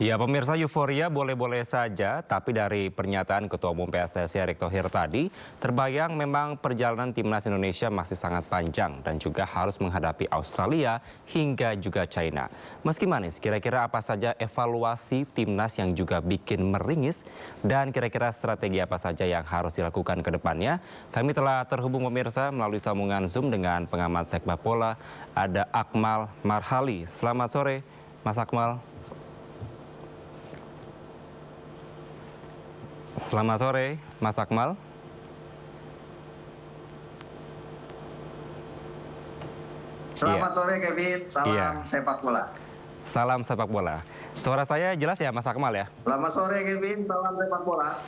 Ya, pemirsa, euforia boleh-boleh saja, tapi dari pernyataan Ketua Umum PSSI Erick Thohir tadi, terbayang memang perjalanan timnas Indonesia masih sangat panjang dan juga harus menghadapi Australia hingga juga China. Meski manis, kira-kira apa saja evaluasi timnas yang juga bikin meringis dan kira-kira strategi apa saja yang harus dilakukan ke depannya? Kami telah terhubung pemirsa melalui sambungan Zoom dengan pengamat sepak bola, ada Akmal Marhali. Selamat sore, Mas Akmal. Selamat sore, Mas Akmal. Selamat sore Kevin, salam sepak bola. Salam sepak bola. Suara saya jelas ya, Mas Akmal ya? Selamat sore Kevin, salam sepak bola.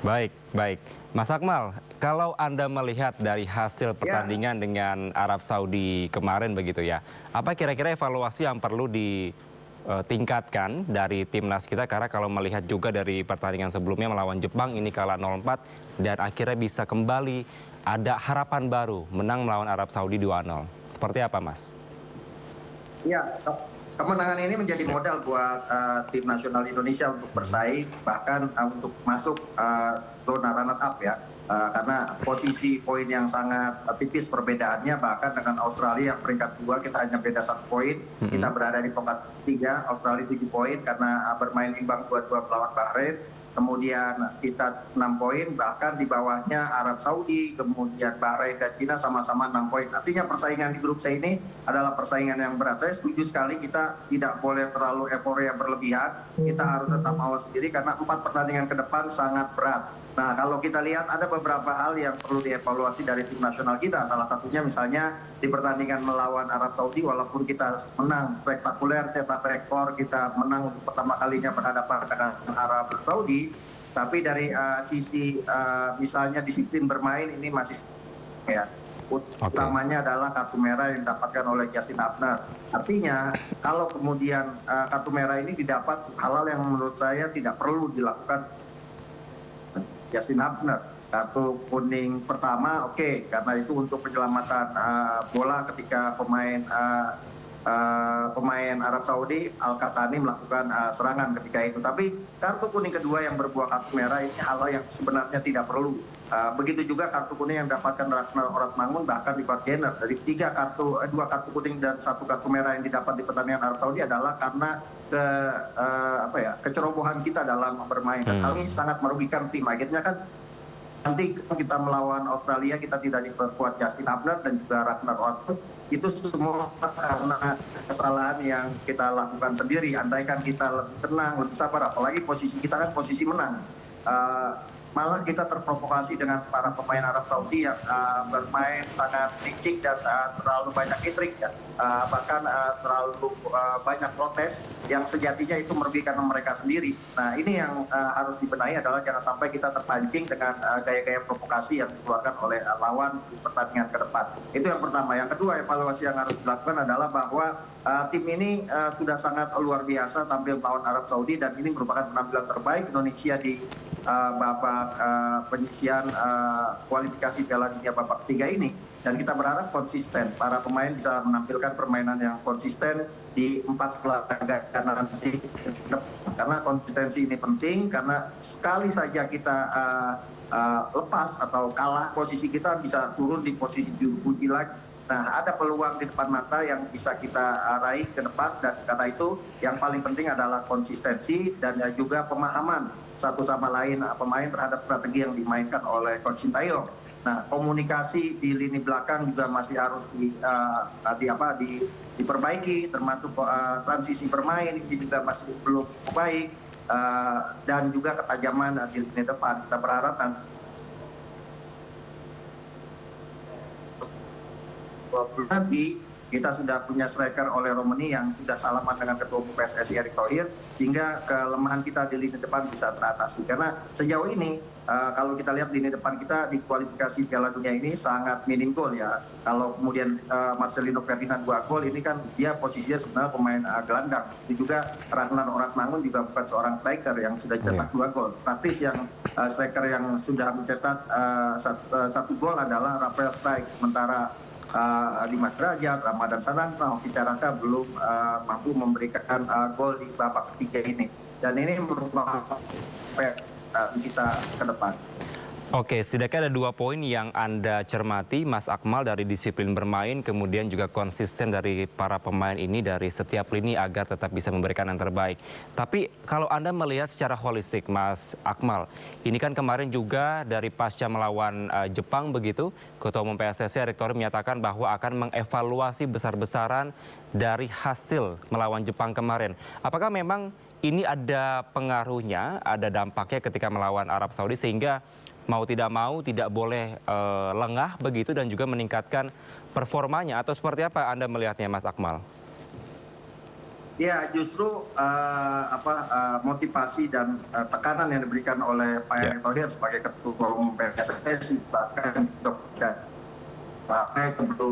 Baik, baik. Mas Akmal, kalau Anda melihat dari hasil pertandingan dengan Arab Saudi kemarin begitu ya, apa kira-kira evaluasi yang perlu ditingkatkan dari timnas kita, karena kalau melihat juga dari pertandingan sebelumnya melawan Jepang ini kalah 0-4 dan akhirnya bisa kembali ada harapan baru menang melawan Arab Saudi 2-0. Seperti apa, Mas? Ya, kemenangan ini menjadi modal buat tim nasional Indonesia untuk bersaing, bahkan untuk masuk zona runner up ya. Karena posisi poin yang sangat tipis perbedaannya, bahkan dengan Australia yang peringkat 2 kita hanya beda 1 poin. Kita berada di peringkat 3, Australia 7 poin karena bermain imbang 2-2 melawan Bahrain. Kemudian kita 6 poin, bahkan di bawahnya Arab Saudi, kemudian Bahrain dan China sama-sama 6 poin. Artinya persaingan di grup C ini adalah persaingan yang berat. Saya setuju sekali, kita tidak boleh terlalu euforia berlebihan. Kita harus tetap mawas sendiri karena 4 pertandingan ke depan sangat berat. Nah, kalau kita lihat ada beberapa hal yang perlu dievaluasi dari tim nasional kita. Salah satunya misalnya di pertandingan melawan Arab Saudi, walaupun kita menang spektakuler, cetak rekor, kita menang untuk pertama kalinya berhadapan dengan Arab Saudi, tapi dari sisi misalnya disiplin bermain ini masih ya. Utamanya adalah kartu merah yang didapatkan oleh Justin Hubner. Artinya kalau kemudian kartu merah ini didapat, hal-hal yang menurut saya tidak perlu dilakukan Justin Hubner. Kartu kuning pertama oke, karena itu untuk penyelamatan bola ketika pemain Arab Saudi Al-Qahtani melakukan serangan ketika itu. Tapi kartu kuning kedua yang berbuah kartu merah ini hal-hal yang sebenarnya tidak perlu. Begitu juga kartu kuning yang dapatkan Ragnar Oratmangun, bahkan Ribad Jenner. Dari 2 kartu kuning dan 1 kartu merah yang didapat di pertandingan Arab Saudi adalah karena kecerobohan kita dalam bermain. Hal ini sangat merugikan tim. Akhirnya kan nanti kita melawan Australia kita tidak diperkuat Justin Hubner dan juga Ragnar Oratmangun. Itu semua karena kesalahan yang kita lakukan sendiri. Andaikan kita lebih tenang, lebih sabar, apalagi posisi kita kan posisi menang. Malah kita terprovokasi dengan para pemain Arab Saudi yang bermain sangat licik dan terlalu banyak intrik ya. Bahkan terlalu banyak protes yang sejatinya itu merugikan mereka sendiri. Nah, ini yang harus dibenahi adalah jangan sampai kita terpancing dengan gaya-gaya provokasi yang dikeluarkan oleh lawan di pertandingan ke depan. Itu yang pertama. Yang kedua, evaluasi yang harus dilakukan adalah bahwa tim ini sudah sangat luar biasa tampil melawan Arab Saudi dan ini merupakan penampilan terbaik Indonesia di babak penyisian kualifikasi Piala Dunia babak 3 ini. Dan kita berharap konsisten, para pemain bisa menampilkan permainan yang konsisten di 4 laga nanti ke depan. Karena konsistensi ini penting, karena sekali saja kita lepas atau kalah, posisi kita bisa turun di posisi diuji lagi. Nah, ada peluang di depan mata yang bisa kita raih ke depan, dan karena itu yang paling penting adalah konsistensi dan juga pemahaman satu sama lain pemain terhadap strategi yang dimainkan oleh Coach Sintayong. Nah, komunikasi di lini belakang juga masih harus diperbaiki, termasuk transisi bermain ini juga masih belum baik, dan juga ketajaman di lini depan. Kita berharap nanti kita sudah punya striker oleh Romani yang sudah salaman dengan Ketua Umum PSSI Erick Thohir, sehingga kelemahan kita di lini depan bisa teratasi. Karena sejauh ini kalau kita lihat lini depan kita di kualifikasi Piala Dunia ini sangat minim gol ya. Kalau kemudian Marcelino Ferdinand 2 gol, ini kan dia posisinya sebenarnya pemain gelandang. Itu juga Ragnar Oratmangun juga bukan seorang striker yang sudah cetak 2 gol. Praktis yang striker yang sudah mencetak 1 gol adalah Rafael Struijk. Sementara Dimas Derajat, Ramadan Sananta, Hoki Caraka belum mampu memberikan gol di babak ketiga ini. Dan ini merupakan kita ke depan. Oke, setidaknya ada 2 poin yang Anda cermati, Mas Akmal, dari disiplin bermain, kemudian juga konsisten dari para pemain ini dari setiap lini agar tetap bisa memberikan yang terbaik. Tapi kalau Anda melihat secara holistik, Mas Akmal, ini kan kemarin juga dari pasca melawan Jepang begitu, Ketua Umum PSSI Erick Thohir menyatakan bahwa akan mengevaluasi besar-besaran dari hasil melawan Jepang kemarin. Apakah memang ini ada pengaruhnya, ada dampaknya ketika melawan Arab Saudi sehingga mau tidak boleh lengah begitu dan juga meningkatkan performanya, atau seperti apa Anda melihatnya, Mas Akmal? Ya, justru motivasi dan tekanan yang diberikan oleh Pak Erick Thohir sebagai Ketua Umum PSSI, bahkan juga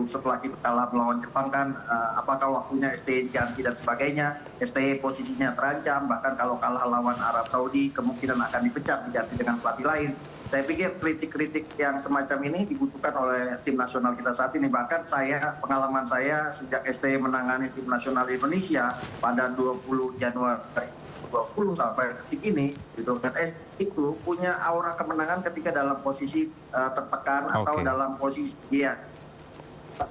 setelah kita kalah melawan Jepang kan, apakah waktunya STY diganti dan sebagainya. STY posisinya terancam, bahkan kalau kalah lawan Arab Saudi kemungkinan akan dipecat diganti dengan pelatih lain. Saya pikir kritik-kritik yang semacam ini dibutuhkan oleh tim nasional kita saat ini. Bahkan pengalaman saya sejak STY menangani tim nasional Indonesia pada 20 Januari 20 sampai detik ini, gitu kan, itu punya aura kemenangan ketika dalam posisi tertekan atau dalam posisi dia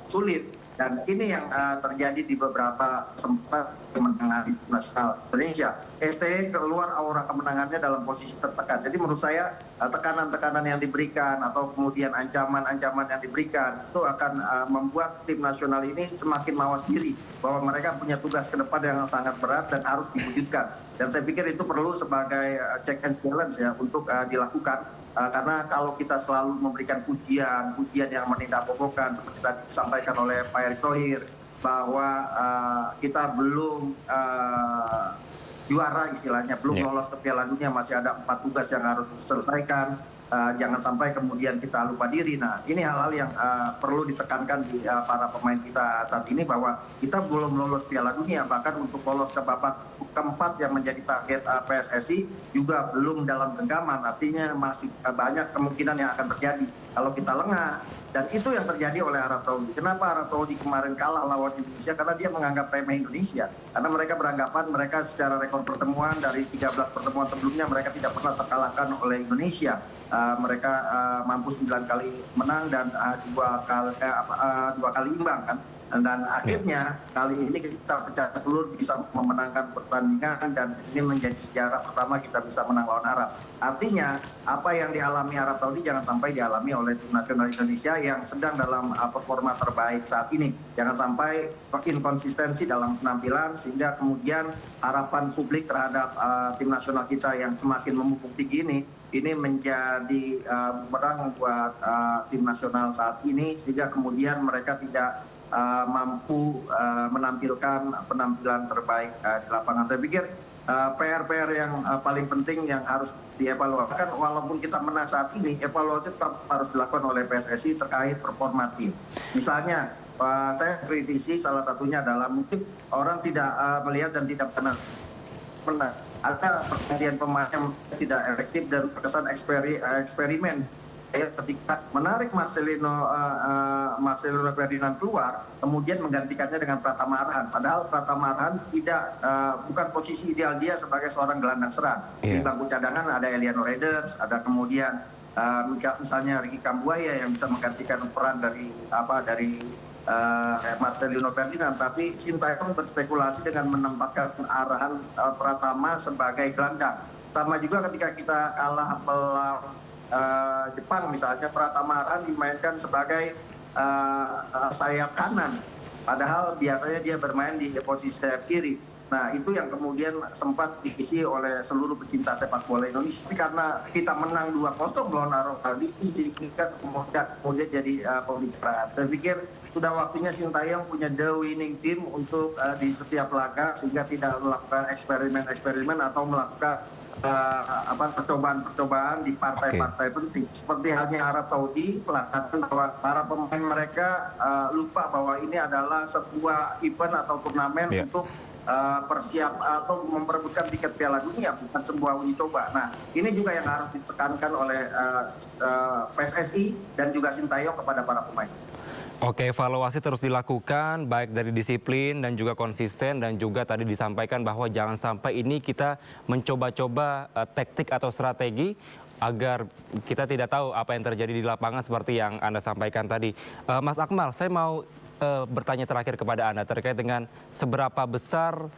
sulit. Dan ini yang terjadi di beberapa kesempatan kemenangan nasional Indonesia. STY keluar aura kemenangannya dalam posisi tertekan. Jadi menurut saya tekanan-tekanan yang diberikan atau kemudian ancaman-ancaman yang diberikan itu akan membuat tim nasional ini semakin mawas diri bahwa mereka punya tugas ke depan yang sangat berat dan harus diwujudkan. Dan saya pikir itu perlu sebagai check and balance ya untuk dilakukan. Karena kalau kita selalu memberikan pujian yang menindakbogokkan seperti tadi disampaikan oleh Pak Erick Thohir bahwa kita belum juara istilahnya, belum lolos ke Piala Dunia, masih ada 4 tugas yang harus diselesaikan. Jangan sampai kemudian kita lupa diri. Nah, ini hal-hal yang perlu ditekankan di para pemain kita saat ini bahwa kita belum lolos Piala Dunia, bahkan untuk lolos ke babak keempat yang menjadi target PSSI juga belum dalam genggaman. Artinya masih banyak kemungkinan yang akan terjadi kalau kita lengah. Dan itu yang terjadi oleh Arab Saudi. Kenapa Arab Saudi kemarin kalah lawan Indonesia? Karena dia menganggap remeh Indonesia. Karena mereka beranggapan mereka secara rekor pertemuan dari 13 pertemuan sebelumnya mereka tidak pernah terkalahkan oleh Indonesia. Mereka mampu 9 kali menang dan 2 kali imbang kan. Dan akhirnya kali ini kita pecah telur bisa memenangkan pertandingan dan ini menjadi sejarah pertama kita bisa menang lawan Arab. Artinya apa yang dialami Arab Saudi jangan sampai dialami oleh tim nasional Indonesia yang sedang dalam performa terbaik saat ini. Jangan sampai inkonsistensi dalam penampilan sehingga kemudian harapan publik terhadap tim nasional kita yang semakin memupuk tinggi ini menjadi bumerang buat tim nasional saat ini sehingga kemudian mereka tidak mampu menampilkan penampilan terbaik di lapangan. Saya pikir PR-PR yang paling penting yang harus dievaluasikan, walaupun kita menang saat ini, evaluasi tetap harus dilakukan oleh PSSI terkait performa tim. Misalnya, saya kritisi salah satunya adalah mungkin orang tidak melihat dan tidak pernah ada pergantian pemain yang tidak efektif dan terkesan eksperimen. Ketika menarik Marcelino Ferdinand keluar, kemudian menggantikannya dengan Pratama Arhan. Padahal Pratama Arhan bukan posisi ideal dia sebagai seorang gelandang serang. Di bangku cadangan ada Eliano Reders, ada kemudian misalnya Ricky Kambuaya yang bisa menggantikan peran dari Marcelino Ferdinand. Tapi Sintayong berspekulasi dengan menempatkan Arhan Pratama sebagai gelandang. Sama juga ketika kita kalah melawan Jepang misalnya, Pratama Arhan dimainkan sebagai sayap kanan, padahal biasanya dia bermain di posisi sayap kiri. Nah, itu yang kemudian sempat diisi oleh seluruh pecinta sepak bola Indonesia. Tapi karena kita menang 2-0 melawan Arab Saudi, sehingga kemudian jadi pembicaraan. Saya pikir sudah waktunya Sintayong punya the winning team untuk di setiap laga sehingga tidak melakukan eksperimen atau melakukan percobaan-percobaan di partai-partai penting. Seperti halnya Arab Saudi, pelakatan bahwa para pemain mereka lupa bahwa ini adalah sebuah event atau turnamen untuk persiap atau memperebutkan tiket Piala Dunia, bukan sebuah uji coba. Nah, ini juga yang harus ditekankan oleh PSSI dan juga Sintayong kepada para pemain. Oke, evaluasi terus dilakukan baik dari disiplin dan juga konsisten, dan juga tadi disampaikan bahwa jangan sampai ini kita mencoba-coba taktik atau strategi agar kita tidak tahu apa yang terjadi di lapangan seperti yang Anda sampaikan tadi. Mas Akmal, saya mau bertanya terakhir kepada Anda terkait dengan seberapa besar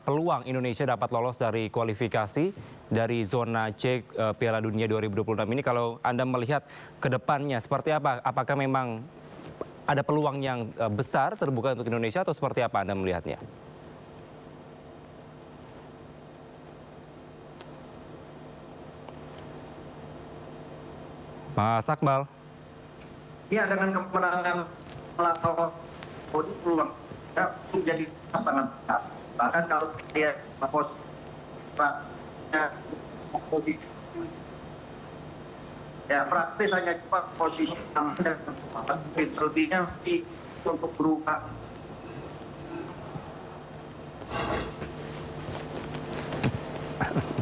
peluang Indonesia dapat lolos dari kualifikasi dari zona C Piala Dunia 2026 ini. Kalau Anda melihat ke depannya seperti apa? Apakah memang ada peluang yang besar terbuka untuk Indonesia atau seperti apa Anda melihatnya? Mas Akmal. Ya, dengan kemenangan melawan Saudi peluang ya, menjadi sangat besar. Bahkan kalau dia posisi ya praktis hanya cuma posisi aman dan selebihnya untuk berubah.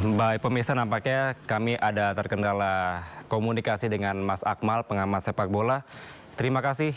Baik pemirsa, nampaknya kami ada terkendala komunikasi dengan Mas Akmal, pengamat sepak bola. Terima kasih